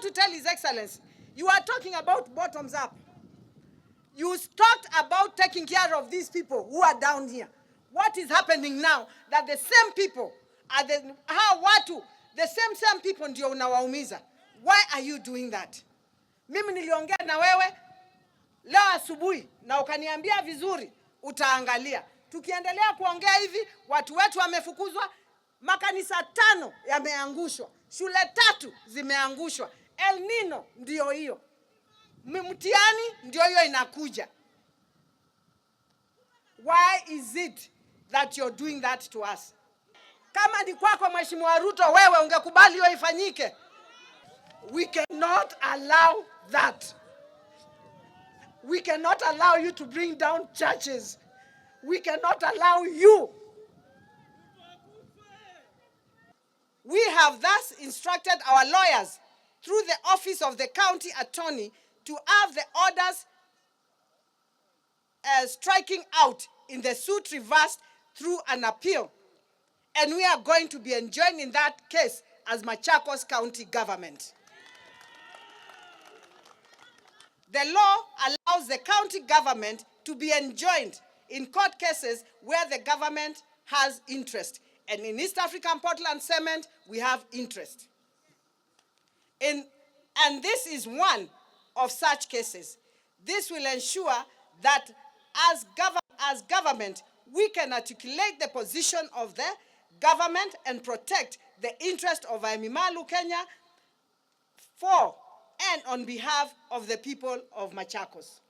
to tell His Excellency, you are talking about bottoms up. You talked about taking care of these people who are down here. What is happening now that the same people are the same people ndio unawaumiza? Why are you doing that? Mimi niliongea na wewe leo asubuhi na ukaniambia vizuri utaangalia. Tukiendelea kuongea hivi, watu wetu wamefukuzwa, makanisa 5 yameangushwa, shule 3 zimeangushwa. El Nino ndio hiyo. Mtihani ndio hiyo inakuja. Why is it that you're doing that to us? Kama ni kwako Mheshimiwa Ruto, wewe ungekubali hiyo ifanyike? We cannot allow that. We cannot allow you to bring down churches. We cannot allow you. We have thus instructed our lawyers through the office of the county attorney to have the orders striking out in the suit reversed through an appeal. And we are going to be enjoined in that case as Machakos County government. The law allows the county government to be enjoined in court cases where the government has interest. And in East African Portland Cement, we have interest. And this is one of such cases. This will ensure that as government, we can articulate the position of the government and protect the interest of Amimalu, Kenya, for and on behalf of the people of Machakos.